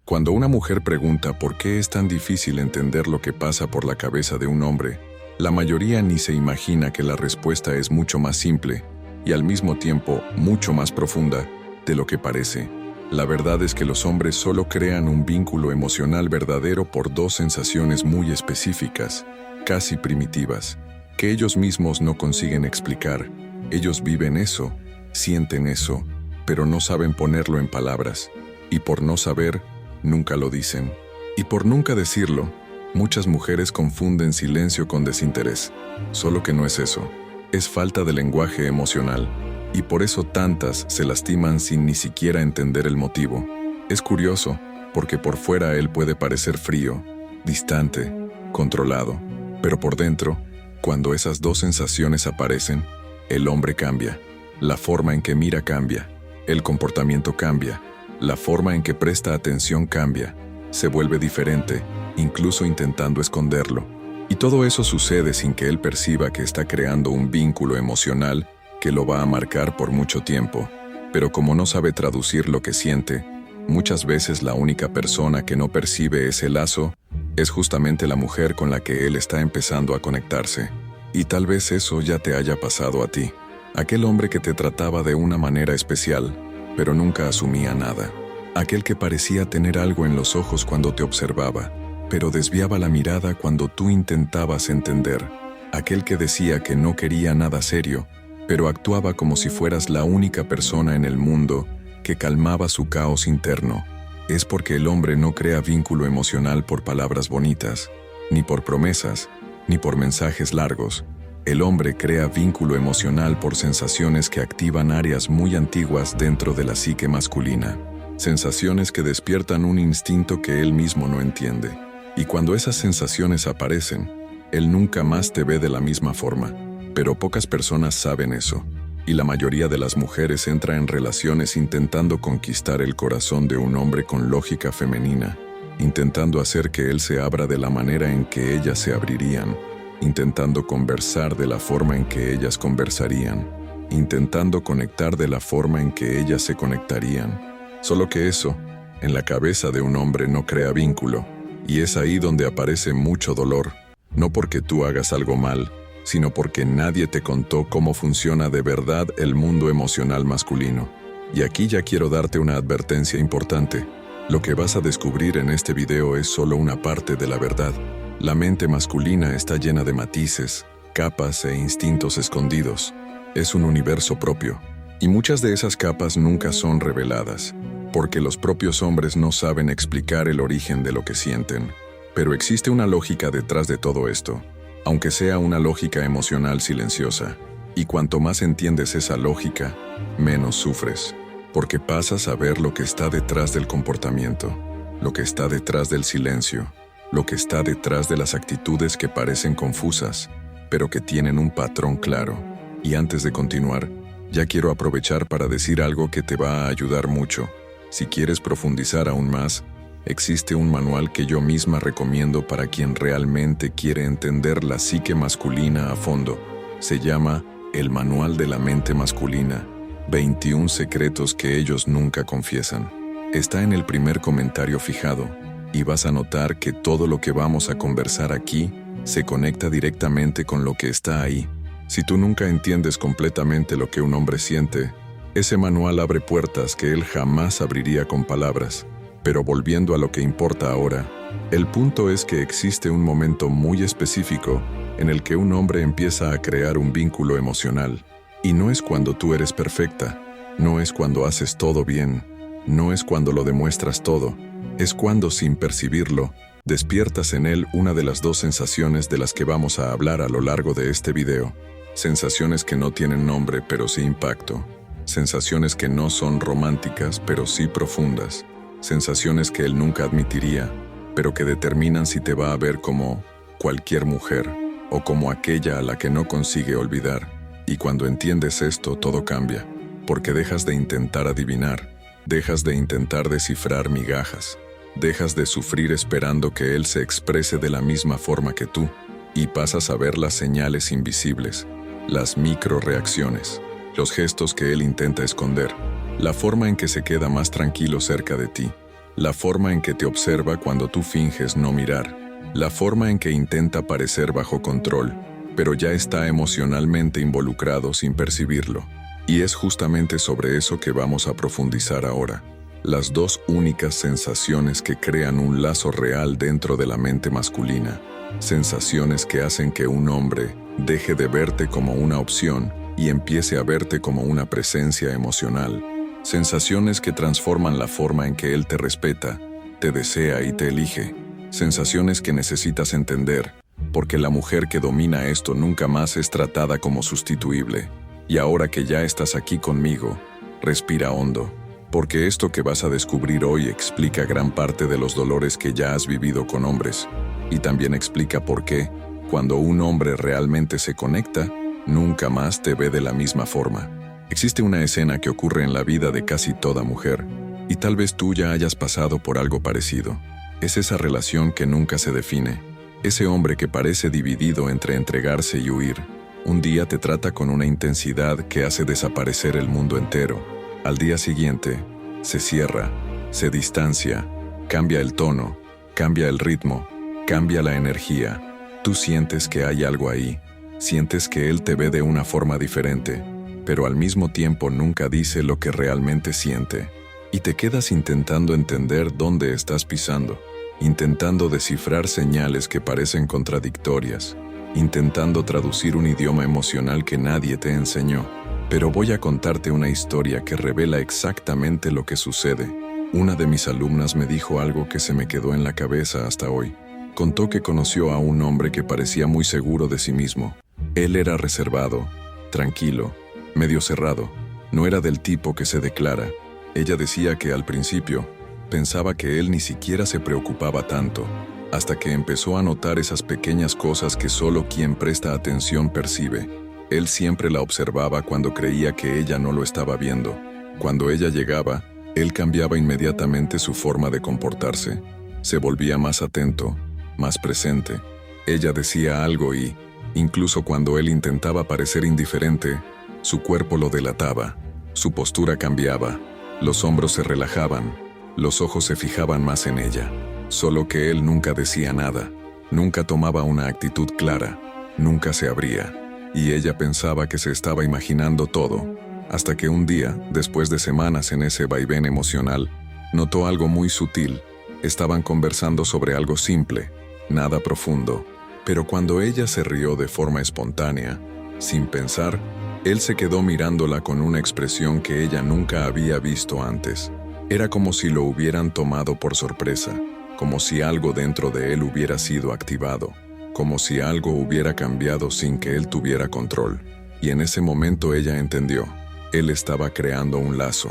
Cuando una mujer pregunta por qué es tan difícil entender lo que pasa por la cabeza de un hombre, la mayoría ni se imagina que la respuesta es mucho más simple y al mismo tiempo mucho más profunda de lo que parece. La verdad es que los hombres solo crean un vínculo emocional verdadero por dos sensaciones muy específicas, casi primitivas, que ellos mismos no consiguen explicar. Ellos viven eso, sienten eso, pero no saben ponerlo en palabras, y por no saber, nunca lo dicen. Y por nunca decirlo, muchas mujeres confunden silencio con desinterés. Solo que no es eso, es falta de lenguaje emocional, y por eso tantas se lastiman sin ni siquiera entender el motivo. Es curioso, porque por fuera él puede parecer frío, distante, controlado, pero por dentro, cuando esas dos sensaciones aparecen, el hombre cambia, la forma en que mira cambia, el comportamiento cambia, la forma en que presta atención cambia, se vuelve diferente, incluso intentando esconderlo. Y todo eso sucede sin que él perciba que está creando un vínculo emocional que lo va a marcar por mucho tiempo. Pero como no sabe traducir lo que siente, muchas veces la única persona que no percibe ese lazo es justamente la mujer con la que él está empezando a conectarse. Y tal vez eso ya te haya pasado a ti. Aquel hombre que te trataba de una manera especial, pero nunca asumía nada. Aquel que parecía tener algo en los ojos cuando te observaba, pero desviaba la mirada cuando tú intentabas entender. Aquel que decía que no quería nada serio, pero actuaba como si fueras la única persona en el mundo que calmaba su caos interno. Es porque el hombre no crea vínculo emocional por palabras bonitas, ni por promesas, ni por mensajes largos. El hombre crea vínculo emocional por sensaciones que activan áreas muy antiguas dentro de la psique masculina. Sensaciones que despiertan un instinto que él mismo no entiende. Y cuando esas sensaciones aparecen, él nunca más te ve de la misma forma. Pero pocas personas saben eso. Y la mayoría de las mujeres entra en relaciones intentando conquistar el corazón de un hombre con lógica femenina, intentando hacer que él se abra de la manera en que ellas se abrirían, intentando conversar de la forma en que ellas conversarían, intentando conectar de la forma en que ellas se conectarían. Solo que eso, en la cabeza de un hombre no crea vínculo, y es ahí donde aparece mucho dolor, no porque tú hagas algo mal, sino porque nadie te contó cómo funciona de verdad el mundo emocional masculino. Y aquí ya quiero darte una advertencia importante. Lo que vas a descubrir en este video es solo una parte de la verdad. La mente masculina está llena de matices, capas e instintos escondidos. Es un universo propio. Y muchas de esas capas nunca son reveladas, porque los propios hombres no saben explicar el origen de lo que sienten. Pero existe una lógica detrás de todo esto, aunque sea una lógica emocional silenciosa. Y cuanto más entiendes esa lógica, menos sufres, porque pasas a ver lo que está detrás del comportamiento, lo que está detrás del silencio, lo que está detrás de las actitudes que parecen confusas, pero que tienen un patrón claro. Y antes de continuar, ya quiero aprovechar para decir algo que te va a ayudar mucho. Si quieres profundizar aún más, existe un manual que yo misma recomiendo para quien realmente quiere entender la psique masculina a fondo. Se llama El Manual de la Mente Masculina, 21 secretos que ellos nunca confiesan. Está en el primer comentario fijado, y vas a notar que todo lo que vamos a conversar aquí se conecta directamente con lo que está ahí. Si tú nunca entiendes completamente lo que un hombre siente, ese manual abre puertas que él jamás abriría con palabras. Pero volviendo a lo que importa ahora, el punto es que existe un momento muy específico en el que un hombre empieza a crear un vínculo emocional. Y no es cuando tú eres perfecta, no es cuando haces todo bien, no es cuando lo demuestras todo, es cuando, sin percibirlo, despiertas en él una de las dos sensaciones de las que vamos a hablar a lo largo de este video. Sensaciones que no tienen nombre pero sí impacto. Sensaciones que no son románticas pero sí profundas. Sensaciones que él nunca admitiría, pero que determinan si te va a ver como cualquier mujer o como aquella a la que no consigue olvidar. Y cuando entiendes esto, todo cambia, porque dejas de intentar adivinar, dejas de intentar descifrar migajas, dejas de sufrir esperando que él se exprese de la misma forma que tú, y pasas a ver las señales invisibles, las microreacciones, los gestos que él intenta esconder, la forma en que se queda más tranquilo cerca de ti, la forma en que te observa cuando tú finges no mirar, la forma en que intenta parecer bajo control, pero ya está emocionalmente involucrado sin percibirlo. Y es justamente sobre eso que vamos a profundizar ahora. Las dos únicas sensaciones que crean un lazo real dentro de la mente masculina. Sensaciones que hacen que un hombre deje de verte como una opción y empiece a verte como una presencia emocional. Sensaciones que transforman la forma en que él te respeta, te desea y te elige. Sensaciones que necesitas entender, porque la mujer que domina esto nunca más es tratada como sustituible. Y ahora que ya estás aquí conmigo, respira hondo, porque esto que vas a descubrir hoy explica gran parte de los dolores que ya has vivido con hombres, y también explica por qué, cuando un hombre realmente se conecta, nunca más te ve de la misma forma. Existe una escena que ocurre en la vida de casi toda mujer, y tal vez tú ya hayas pasado por algo parecido. Es esa relación que nunca se define, ese hombre que parece dividido entre entregarse y huir. Un día te trata con una intensidad que hace desaparecer el mundo entero. Al día siguiente, se cierra, se distancia, cambia el tono, cambia el ritmo, cambia la energía. Tú sientes que hay algo ahí, sientes que él te ve de una forma diferente, pero al mismo tiempo nunca dice lo que realmente siente. Y te quedas intentando entender dónde estás pisando, intentando descifrar señales que parecen contradictorias, intentando traducir un idioma emocional que nadie te enseñó. Pero voy a contarte una historia que revela exactamente lo que sucede. Una de mis alumnas me dijo algo que se me quedó en la cabeza hasta hoy. Contó que conoció a un hombre que parecía muy seguro de sí mismo. Él era reservado, tranquilo, medio cerrado. No era del tipo que se declara. Ella decía que al principio pensaba que él ni siquiera se preocupaba tanto, hasta que empezó a notar esas pequeñas cosas que solo quien presta atención percibe. Él siempre la observaba cuando creía que ella no lo estaba viendo. Cuando ella llegaba, él cambiaba inmediatamente su forma de comportarse. Se volvía más atento, más presente. Ella decía algo y, incluso cuando él intentaba parecer indiferente, su cuerpo lo delataba. Su postura cambiaba, los hombros se relajaban, los ojos se fijaban más en ella. Solo que él nunca decía nada, nunca tomaba una actitud clara, nunca se abría. Y ella pensaba que se estaba imaginando todo, hasta que un día, después de semanas en ese vaivén emocional, notó algo muy sutil. Estaban conversando sobre algo simple, nada profundo, pero cuando ella se rió de forma espontánea, sin pensar, él se quedó mirándola con una expresión que ella nunca había visto antes. Era como si lo hubieran tomado por sorpresa, como si algo dentro de él hubiera sido activado, como si algo hubiera cambiado sin que él tuviera control. Y en ese momento ella entendió. Él estaba creando un lazo.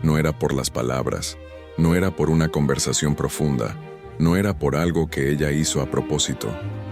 No era por las palabras, no era por una conversación profunda, no era por algo que ella hizo a propósito.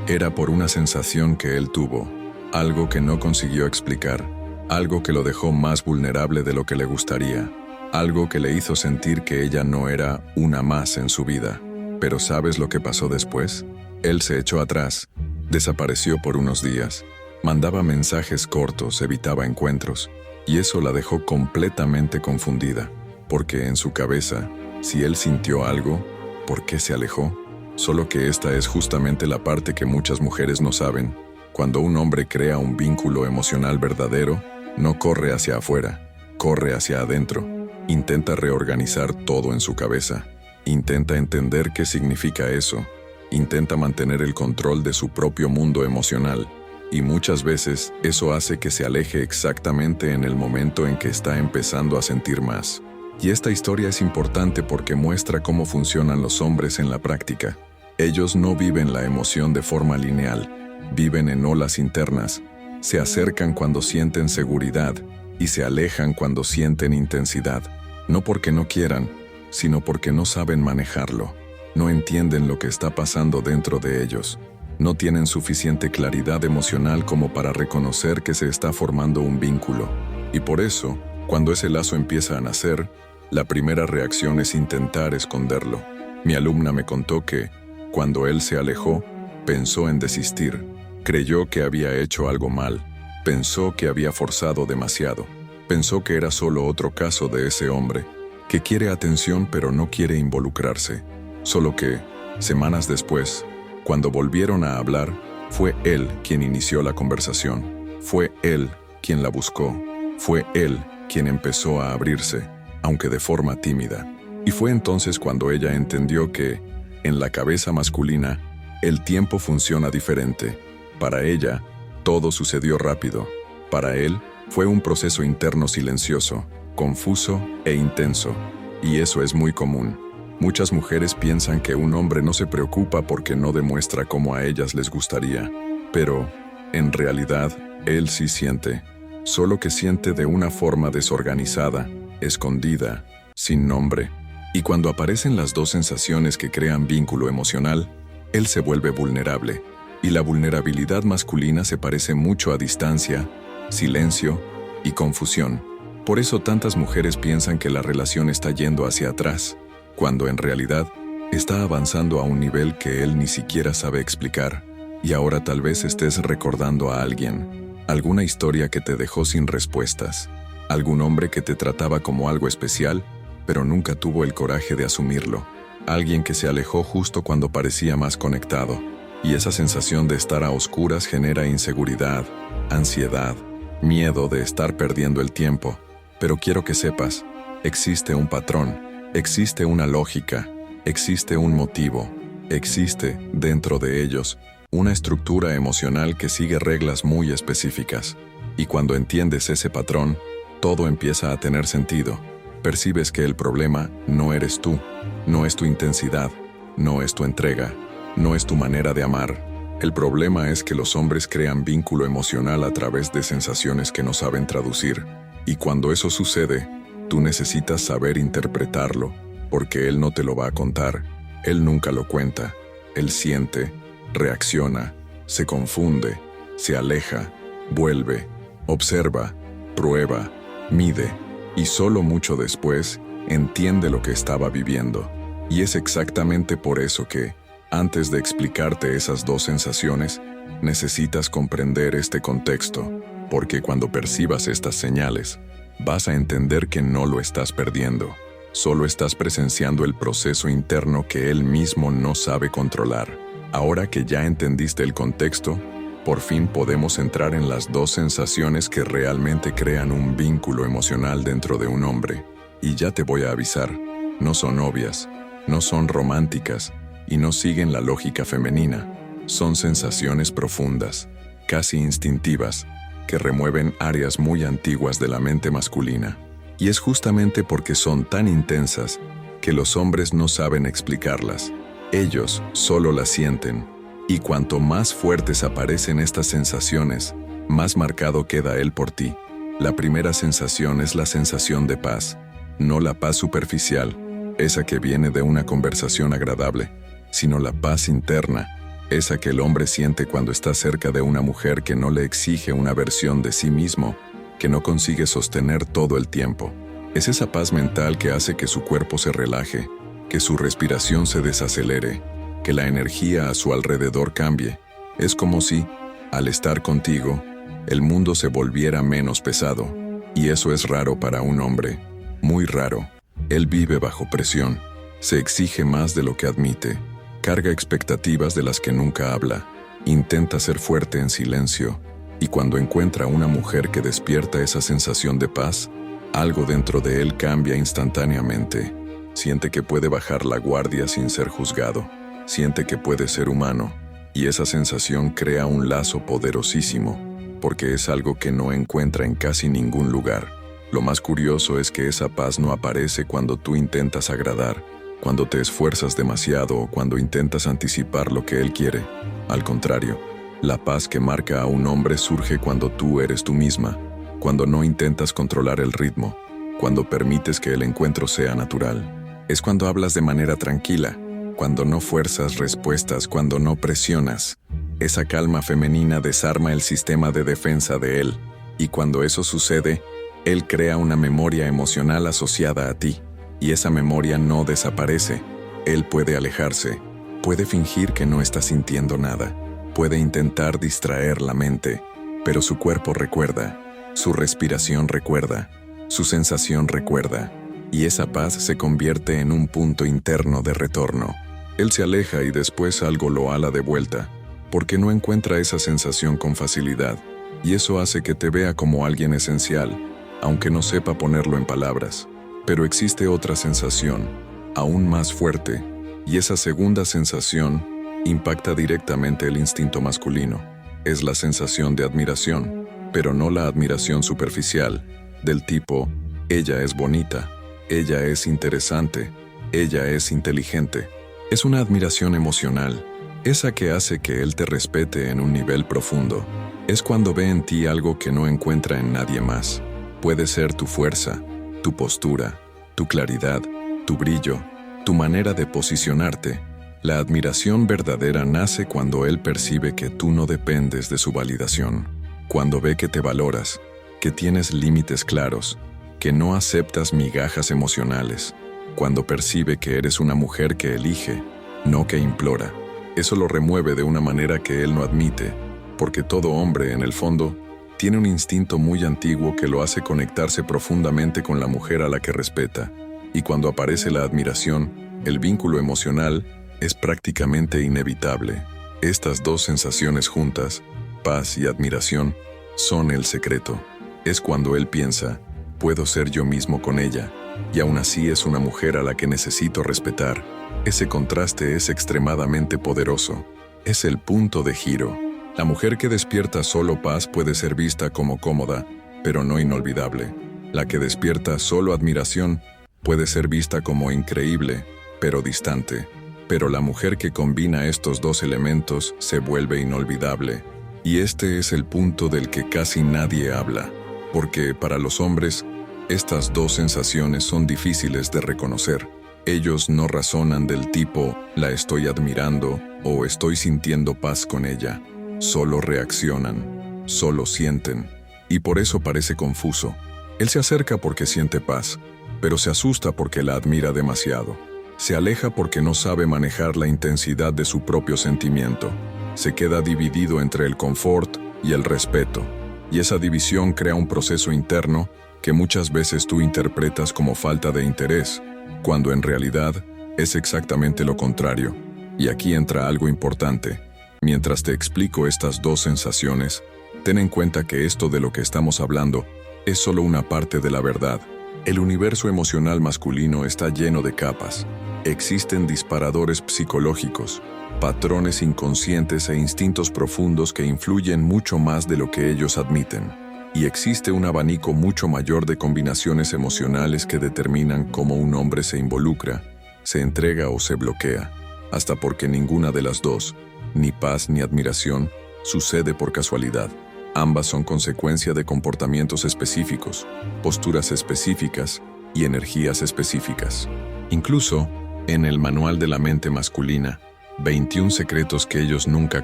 Era por una sensación que él tuvo, algo que no consiguió explicar, algo que lo dejó más vulnerable de lo que le gustaría, algo que le hizo sentir que ella no era una más en su vida. Pero ¿sabes lo que pasó después? Él se echó atrás, desapareció por unos días, mandaba mensajes cortos, evitaba encuentros, y eso la dejó completamente confundida, porque en su cabeza, si él sintió algo, ¿por qué se alejó? Solo que esta es justamente la parte que muchas mujeres no saben. Cuando un hombre crea un vínculo emocional verdadero, no corre hacia afuera, corre hacia adentro, intenta reorganizar todo en su cabeza, intenta entender qué significa eso, intenta mantener el control de su propio mundo emocional, y muchas veces eso hace que se aleje exactamente en el momento en que está empezando a sentir más. Y esta historia es importante porque muestra cómo funcionan los hombres en la práctica. Ellos no viven la emoción de forma lineal, viven en olas internas, se acercan cuando sienten seguridad y se alejan cuando sienten intensidad, no porque no quieran, sino porque no saben manejarlo. No entienden lo que está pasando dentro de ellos. No tienen suficiente claridad emocional como para reconocer que se está formando un vínculo. Y por eso, cuando ese lazo empieza a nacer, la primera reacción es intentar esconderlo. Mi alumna me contó que, cuando él se alejó, pensó en desistir. Creyó que había hecho algo mal. Pensó que había forzado demasiado. Pensó que era solo otro caso de ese hombre. que quiere atención pero no quiere involucrarse. Solo que, semanas después, cuando volvieron a hablar, fue él quien inició la conversación. Fue él quien la buscó. Fue él quien empezó a abrirse, aunque de forma tímida. Y fue entonces cuando ella entendió que, en la cabeza masculina, el tiempo funciona diferente. Para ella, todo sucedió rápido. Para él, fue un proceso interno silencioso, confuso e intenso. Y eso es muy común. Muchas mujeres piensan que un hombre no se preocupa porque no demuestra cómo a ellas les gustaría. Pero, en realidad, él sí siente. Solo que siente de una forma desorganizada, escondida, sin nombre. Y cuando aparecen las dos sensaciones que crean vínculo emocional, él se vuelve vulnerable. Y la vulnerabilidad masculina se parece mucho a distancia, silencio y confusión. Por eso tantas mujeres piensan que la relación está yendo hacia atrás, cuando en realidad está avanzando a un nivel que él ni siquiera sabe explicar. Y ahora tal vez estés recordando a alguien, alguna historia que te dejó sin respuestas, algún hombre que te trataba como algo especial, pero nunca tuvo el coraje de asumirlo, alguien que se alejó justo cuando parecía más conectado. Y esa sensación de estar a oscuras genera inseguridad, ansiedad, miedo de estar perdiendo el tiempo. Pero quiero que sepas, existe un patrón, existe una lógica, existe un motivo, existe, dentro de ellos, una estructura emocional que sigue reglas muy específicas. Y cuando entiendes ese patrón, todo empieza a tener sentido. Percibes que el problema no eres tú, no es tu intensidad, no es tu entrega, no es tu manera de amar. El problema es que los hombres crean vínculo emocional a través de sensaciones que no saben traducir. Y cuando eso sucede, tú necesitas saber interpretarlo, porque él no te lo va a contar, él nunca lo cuenta. Él siente, reacciona, se confunde, se aleja, vuelve, observa, prueba, mide, y solo mucho después entiende lo que estaba viviendo. Y es exactamente por eso que, antes de explicarte esas dos sensaciones, necesitas comprender este contexto, porque cuando percibas estas señales, vas a entender que no lo estás perdiendo, solo estás presenciando el proceso interno que él mismo no sabe controlar. Ahora que ya entendiste el contexto, por fin podemos entrar en las dos sensaciones que realmente crean un vínculo emocional dentro de un hombre. Y ya te voy a avisar, no son obvias, no son románticas, y no siguen la lógica femenina. Son sensaciones profundas, casi instintivas, que remueven áreas muy antiguas de la mente masculina. Y es justamente porque son tan intensas que los hombres no saben explicarlas. Ellos solo las sienten. Y cuanto más fuertes aparecen estas sensaciones, más marcado queda él por ti. La primera sensación es la sensación de paz, no la paz superficial, esa que viene de una conversación agradable, sino la paz interna, esa que el hombre siente cuando está cerca de una mujer que no le exige una versión de sí mismo, que no consigue sostener todo el tiempo. Es esa paz mental que hace que su cuerpo se relaje, que su respiración se desacelere, que la energía a su alrededor cambie. Es como si, al estar contigo, el mundo se volviera menos pesado. Y eso es raro para un hombre, muy raro. Él vive bajo presión, se exige más de lo que admite, carga expectativas de las que nunca habla, intenta ser fuerte en silencio, y cuando encuentra una mujer que despierta esa sensación de paz, algo dentro de él cambia instantáneamente. Siente que puede bajar la guardia sin ser juzgado, siente que puede ser humano, y esa sensación crea un lazo poderosísimo, porque es algo que no encuentra en casi ningún lugar. Lo más curioso es que esa paz no aparece cuando tú intentas agradar, cuando te esfuerzas demasiado o cuando intentas anticipar lo que él quiere. Al contrario, la paz que marca a un hombre surge cuando tú eres tú misma, cuando no intentas controlar el ritmo, cuando permites que el encuentro sea natural. Es cuando hablas de manera tranquila, cuando no fuerzas respuestas, cuando no presionas. Esa calma femenina desarma el sistema de defensa de él, y cuando eso sucede, él crea una memoria emocional asociada a ti, y esa memoria no desaparece. Él puede alejarse, puede fingir que no está sintiendo nada, puede intentar distraer la mente, pero su cuerpo recuerda, su respiración recuerda, su sensación recuerda, y esa paz se convierte en un punto interno de retorno. Él se aleja y después algo lo ala de vuelta, porque no encuentra esa sensación con facilidad, y eso hace que te vea como alguien esencial, aunque no sepa ponerlo en palabras. Pero existe otra sensación, aún más fuerte, y esa segunda sensación impacta directamente el instinto masculino. Es la sensación de admiración, pero no la admiración superficial, del tipo, ella es bonita, ella es interesante, ella es inteligente. Es una admiración emocional, esa que hace que él te respete en un nivel profundo. Es cuando ve en ti algo que no encuentra en nadie más. Puede ser tu fuerza, tu postura, tu claridad, tu brillo, tu manera de posicionarte. La admiración verdadera nace cuando él percibe que tú no dependes de su validación, cuando ve que te valoras, que tienes límites claros, que no aceptas migajas emocionales, cuando percibe que eres una mujer que elige, no que implora. Eso lo remueve de una manera que él no admite, porque todo hombre, en el fondo, tiene un instinto muy antiguo que lo hace conectarse profundamente con la mujer a la que respeta, y cuando aparece la admiración, el vínculo emocional es prácticamente inevitable. Estas dos sensaciones juntas, paz y admiración, son el secreto. Es cuando él piensa, puedo ser yo mismo con ella, y aún así es una mujer a la que necesito respetar. Ese contraste es extremadamente poderoso. Es el punto de giro. La mujer que despierta solo paz puede ser vista como cómoda, pero no inolvidable. La que despierta solo admiración puede ser vista como increíble, pero distante. Pero la mujer que combina estos dos elementos se vuelve inolvidable. Y este es el punto del que casi nadie habla, porque para los hombres, estas dos sensaciones son difíciles de reconocer. Ellos no razonan del tipo, la estoy admirando o estoy sintiendo paz con ella. Solo reaccionan, solo sienten, y por eso parece confuso. Él se acerca porque siente paz, pero se asusta porque la admira demasiado. Se aleja porque no sabe manejar la intensidad de su propio sentimiento. Se queda dividido entre el confort y el respeto, y esa división crea un proceso interno que muchas veces tú interpretas como falta de interés, cuando en realidad es exactamente lo contrario. Y aquí entra algo importante. Mientras te explico estas dos sensaciones, ten en cuenta que esto de lo que estamos hablando es solo una parte de la verdad. El universo emocional masculino está lleno de capas. Existen disparadores psicológicos, patrones inconscientes e instintos profundos que influyen mucho más de lo que ellos admiten. Y existe un abanico mucho mayor de combinaciones emocionales que determinan cómo un hombre se involucra, se entrega o se bloquea, hasta porque ninguna de las dos, ni paz ni admiración, sucede por casualidad. Ambas son consecuencia de comportamientos específicos, posturas específicas y energías específicas. Incluso, en el Manual de la Mente Masculina, 21 secretos que ellos nunca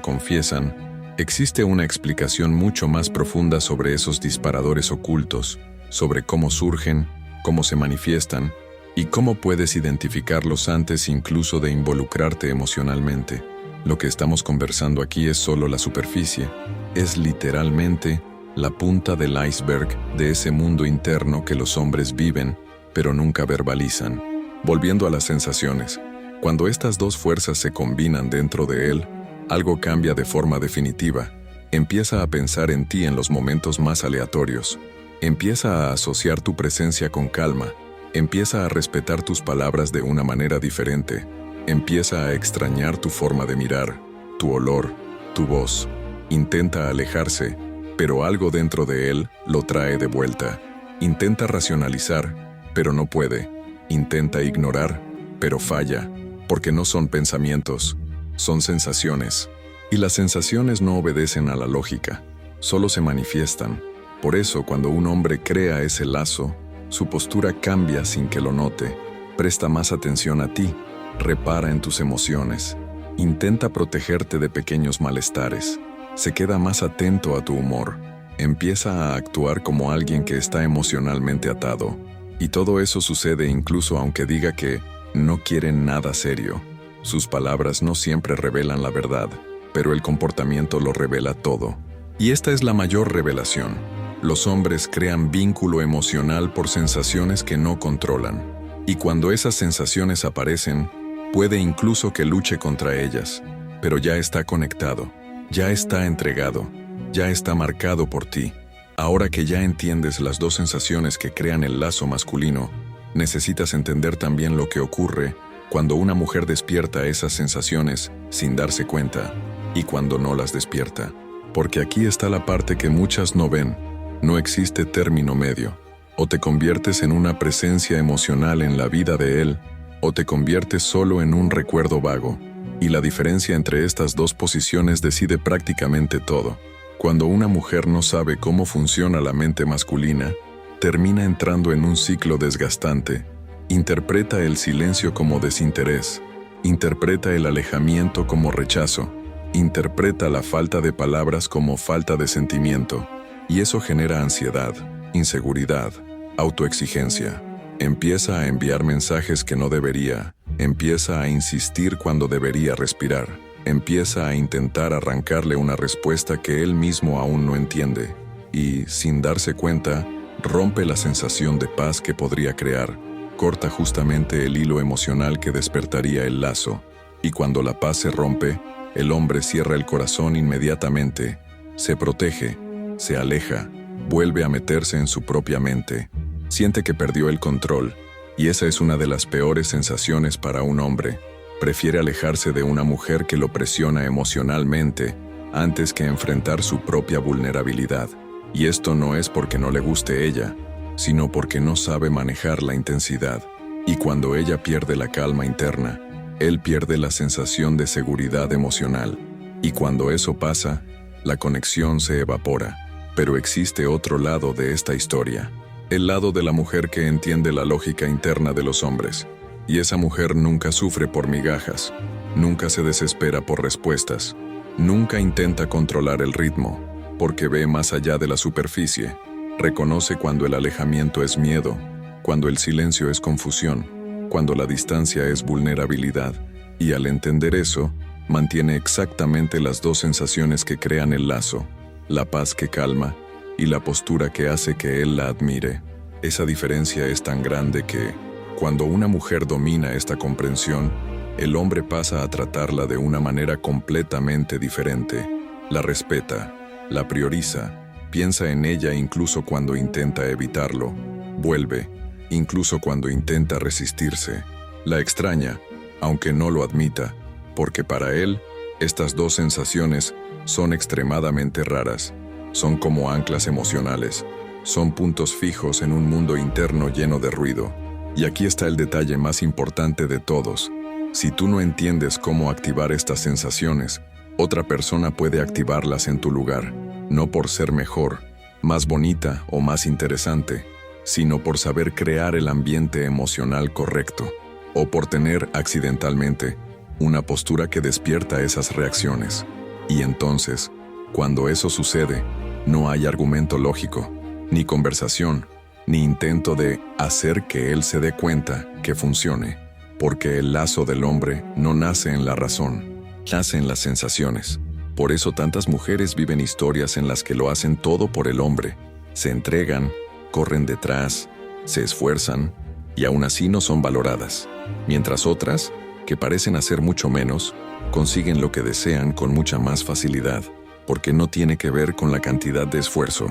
confiesan, existe una explicación mucho más profunda sobre esos disparadores ocultos, sobre cómo surgen, cómo se manifiestan y cómo puedes identificarlos antes incluso de involucrarte emocionalmente. Lo que estamos conversando aquí es solo la superficie, es literalmente la punta del iceberg de ese mundo interno que los hombres viven, pero nunca verbalizan. Volviendo a las sensaciones, cuando estas dos fuerzas se combinan dentro de él, algo cambia de forma definitiva. Empieza a pensar en ti en los momentos más aleatorios. Empieza a asociar tu presencia con calma. Empieza a respetar tus palabras de una manera diferente. Empieza a extrañar tu forma de mirar, tu olor, tu voz. Intenta alejarse, pero algo dentro de él lo trae de vuelta. Intenta racionalizar, pero no puede. Intenta ignorar, pero falla, porque no son pensamientos, son sensaciones. Y las sensaciones no obedecen a la lógica, solo se manifiestan. Por eso, cuando un hombre crea ese lazo, su postura cambia sin que lo note. Presta más atención a ti, repara en tus emociones, intenta protegerte de pequeños malestares, se queda más atento a tu humor, empieza a actuar como alguien que está emocionalmente atado. Y todo eso sucede incluso aunque diga que no quiere nada serio. Sus palabras no siempre revelan la verdad, pero el comportamiento lo revela todo. Y esta es la mayor revelación. Los hombres crean vínculo emocional por sensaciones que no controlan. Y cuando esas sensaciones aparecen, puede incluso que luche contra ellas, pero ya está conectado, ya está entregado, ya está marcado por ti. Ahora que ya entiendes las dos sensaciones que crean el lazo masculino, necesitas entender también lo que ocurre cuando una mujer despierta esas sensaciones sin darse cuenta y cuando no las despierta. Porque aquí está la parte que muchas no ven. No existe término medio. O te conviertes en una presencia emocional en la vida de él, o te conviertes solo en un recuerdo vago. Y la diferencia entre estas dos posiciones decide prácticamente todo. Cuando una mujer no sabe cómo funciona la mente masculina, termina entrando en un ciclo desgastante. Interpreta el silencio como desinterés, interpreta el alejamiento como rechazo, interpreta la falta de palabras como falta de sentimiento, y eso genera ansiedad, inseguridad, autoexigencia. Empieza a enviar mensajes que no debería, empieza a insistir cuando debería respirar, empieza a intentar arrancarle una respuesta que él mismo aún no entiende, y, sin darse cuenta, rompe la sensación de paz que podría crear, corta justamente el hilo emocional que despertaría el lazo, y cuando la paz se rompe, el hombre cierra el corazón inmediatamente, se protege, se aleja, vuelve a meterse en su propia mente, siente que perdió el control, y esa es una de las peores sensaciones para un hombre. Prefiere alejarse de una mujer que lo presiona emocionalmente antes que enfrentar su propia vulnerabilidad. Y esto no es porque no le guste ella, sino porque no sabe manejar la intensidad. Y cuando ella pierde la calma interna, él pierde la sensación de seguridad emocional. Y cuando eso pasa, la conexión se evapora. Pero existe otro lado de esta historia. El lado de la mujer que entiende la lógica interna de los hombres. Y esa mujer nunca sufre por migajas, nunca se desespera por respuestas, nunca intenta controlar el ritmo, porque ve más allá de la superficie. Reconoce cuando el alejamiento es miedo, cuando el silencio es confusión, cuando la distancia es vulnerabilidad, y al entender eso, mantiene exactamente las dos sensaciones que crean el lazo, la paz que calma y la postura que hace que él la admire. Esa diferencia es tan grande que, cuando una mujer domina esta comprensión, el hombre pasa a tratarla de una manera completamente diferente. La respeta, la prioriza, piensa en ella incluso cuando intenta evitarlo, vuelve, incluso cuando intenta resistirse. La extraña, aunque no lo admita, porque para él, estas dos sensaciones son extremadamente raras. Son como anclas emocionales, son puntos fijos en un mundo interno lleno de ruido. Y aquí está el detalle más importante de todos. Si tú no entiendes cómo activar estas sensaciones, otra persona puede activarlas en tu lugar, no por ser mejor, más bonita o más interesante, sino por saber crear el ambiente emocional correcto, o por tener, accidentalmente, una postura que despierta esas reacciones. Y entonces, cuando eso sucede, no hay argumento lógico, ni conversación, ni intento de hacer que él se dé cuenta que funcione, porque el lazo del hombre no nace en la razón, nace en las sensaciones. Por eso tantas mujeres viven historias en las que lo hacen todo por el hombre, se entregan, corren detrás, se esfuerzan, y aún así no son valoradas, mientras otras, que parecen hacer mucho menos, consiguen lo que desean con mucha más facilidad, porque no tiene que ver con la cantidad de esfuerzo,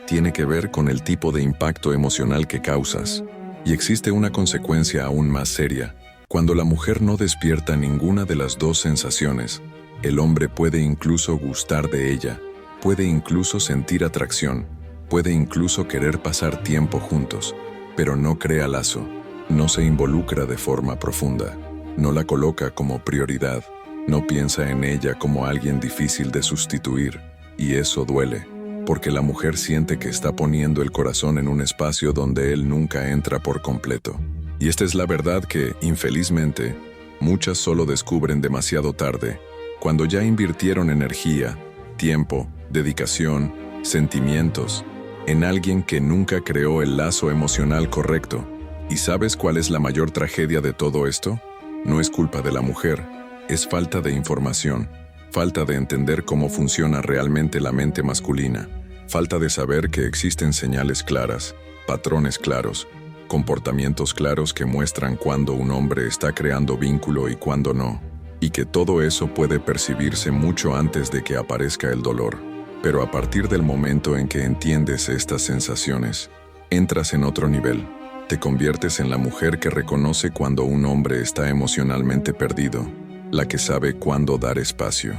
tiene que ver con el tipo de impacto emocional que causas. Y existe una consecuencia aún más seria. Cuando la mujer no despierta ninguna de las dos sensaciones, el hombre puede incluso gustar de ella, puede incluso sentir atracción, puede incluso querer pasar tiempo juntos, pero no crea lazo, no se involucra de forma profunda, no la coloca como prioridad, no piensa en ella como alguien difícil de sustituir, y eso duele. Porque la mujer siente que está poniendo el corazón en un espacio donde él nunca entra por completo. Y esta es la verdad que, infelizmente, muchas solo descubren demasiado tarde, cuando ya invirtieron energía, tiempo, dedicación, sentimientos, en alguien que nunca creó el lazo emocional correcto. ¿Y sabes cuál es la mayor tragedia de todo esto? No es culpa de la mujer, es falta de información. Falta de entender cómo funciona realmente la mente masculina, falta de saber que existen señales claras, patrones claros, comportamientos claros que muestran cuándo un hombre está creando vínculo y cuándo no, y que todo eso puede percibirse mucho antes de que aparezca el dolor. Pero a partir del momento en que entiendes estas sensaciones, entras en otro nivel. Te conviertes en la mujer que reconoce cuando un hombre está emocionalmente perdido, la que sabe cuándo dar espacio,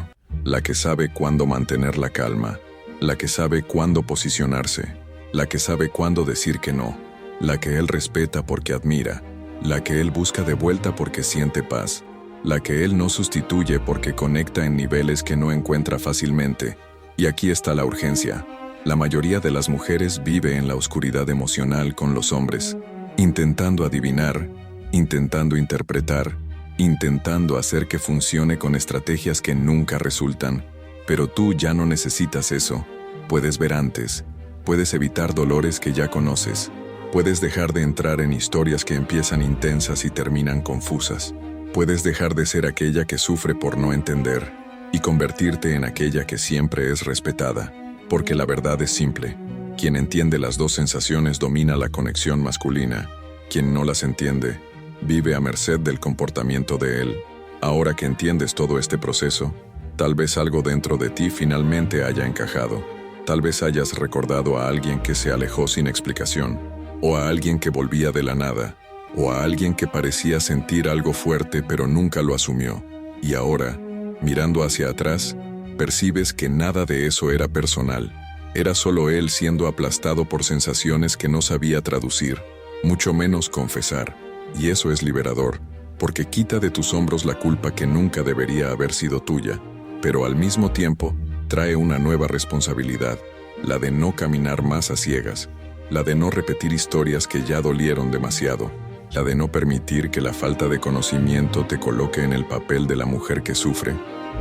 la que sabe cuándo mantener la calma, la que sabe cuándo posicionarse, la que sabe cuándo decir que no, la que él respeta porque admira, la que él busca de vuelta porque siente paz, la que él no sustituye porque conecta en niveles que no encuentra fácilmente. Y aquí está la urgencia. La mayoría de las mujeres vive en la oscuridad emocional con los hombres, intentando adivinar, intentando interpretar, intentando hacer que funcione con estrategias que nunca resultan. Pero tú ya no necesitas eso. Puedes ver antes. Puedes evitar dolores que ya conoces. Puedes dejar de entrar en historias que empiezan intensas y terminan confusas. Puedes dejar de ser aquella que sufre por no entender y convertirte en aquella que siempre es respetada. Porque la verdad es simple. Quien entiende las dos sensaciones domina la conexión masculina. Quien no las entiende, vive a merced del comportamiento de él. Ahora que entiendes todo este proceso, tal vez algo dentro de ti finalmente haya encajado. Tal vez hayas recordado a alguien que se alejó sin explicación, o a alguien que volvía de la nada, o a alguien que parecía sentir algo fuerte pero nunca lo asumió. Y ahora, mirando hacia atrás, percibes que nada de eso era personal. Era solo él siendo aplastado por sensaciones que no sabía traducir, mucho menos confesar. Y eso es liberador, porque quita de tus hombros la culpa que nunca debería haber sido tuya, pero al mismo tiempo trae una nueva responsabilidad, la de no caminar más a ciegas, la de no repetir historias que ya dolieron demasiado, la de no permitir que la falta de conocimiento te coloque en el papel de la mujer que sufre,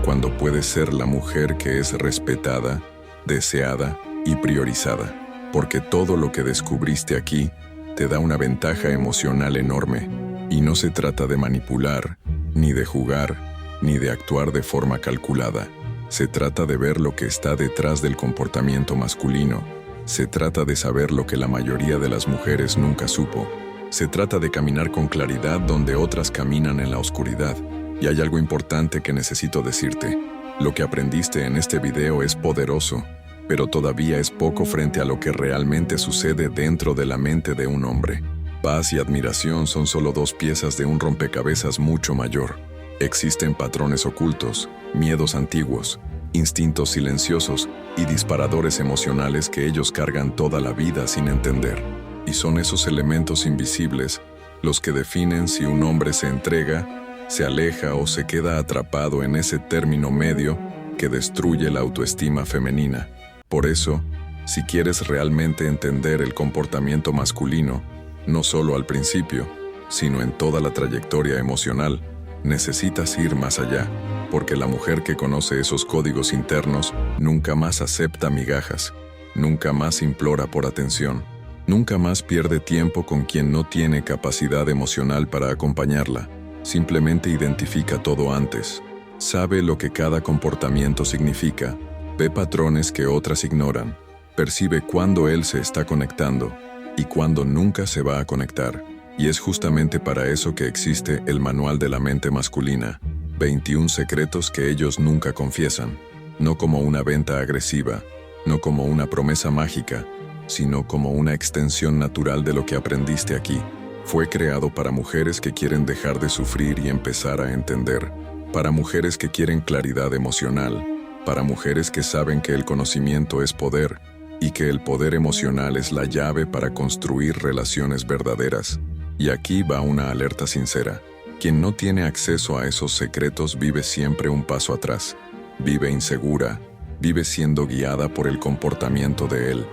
cuando puedes ser la mujer que es respetada, deseada y priorizada, porque todo lo que descubriste aquí te da una ventaja emocional enorme, y no se trata de manipular, ni de jugar, ni de actuar de forma calculada. Se trata de ver lo que está detrás del comportamiento masculino. Se trata de saber lo que la mayoría de las mujeres nunca supo. Se trata de caminar con claridad donde otras caminan en la oscuridad. Y hay algo importante que necesito decirte. Lo que aprendiste en este video es poderoso, pero todavía es poco frente a lo que realmente sucede dentro de la mente de un hombre. Paz y admiración son solo dos piezas de un rompecabezas mucho mayor. Existen patrones ocultos, miedos antiguos, instintos silenciosos y disparadores emocionales que ellos cargan toda la vida sin entender. Y son esos elementos invisibles los que definen si un hombre se entrega, se aleja o se queda atrapado en ese término medio que destruye la autoestima femenina. Por eso, si quieres realmente entender el comportamiento masculino, no solo al principio, sino en toda la trayectoria emocional, necesitas ir más allá, porque la mujer que conoce esos códigos internos nunca más acepta migajas, nunca más implora por atención, nunca más pierde tiempo con quien no tiene capacidad emocional para acompañarla. Simplemente identifica todo antes, sabe lo que cada comportamiento significa, ve patrones que otras ignoran, percibe cuándo él se está conectando y cuándo nunca se va a conectar. Y es justamente para eso que existe el Manual de la Mente Masculina, 21 secretos que ellos nunca confiesan, no como una venta agresiva, no como una promesa mágica, sino como una extensión natural de lo que aprendiste aquí. Fue creado para mujeres que quieren dejar de sufrir y empezar a entender, para mujeres que quieren claridad emocional, para mujeres que saben que el conocimiento es poder y que el poder emocional es la llave para construir relaciones verdaderas. Y aquí va una alerta sincera. Quien no tiene acceso a esos secretos vive siempre un paso atrás. Vive insegura, vive siendo guiada por el comportamiento de él,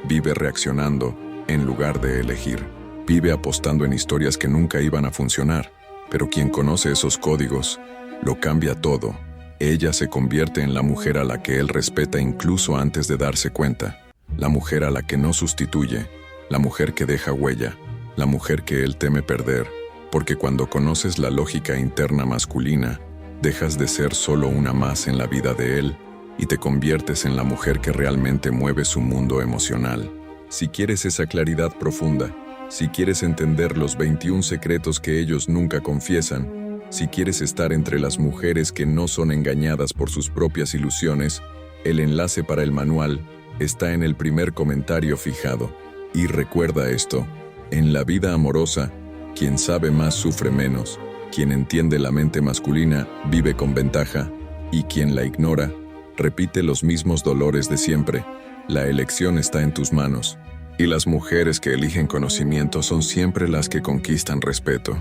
vive reaccionando en lugar de elegir, vive apostando en historias que nunca iban a funcionar. Pero quien conoce esos códigos, lo cambia todo. Ella se convierte en la mujer a la que él respeta incluso antes de darse cuenta, la mujer a la que no sustituye, la mujer que deja huella, la mujer que él teme perder, porque cuando conoces la lógica interna masculina, dejas de ser solo una más en la vida de él y te conviertes en la mujer que realmente mueve su mundo emocional. Si quieres esa claridad profunda, Si quieres entender los 21 secretos que ellos nunca confiesan, si quieres estar entre las mujeres que no son engañadas por sus propias ilusiones, el enlace para el manual está en el primer comentario fijado. Y recuerda esto, en la vida amorosa, quien sabe más sufre menos, quien entiende la mente masculina vive con ventaja, y quien la ignora, repite los mismos dolores de siempre. La elección está en tus manos. Y las mujeres que eligen conocimiento son siempre las que conquistan respeto.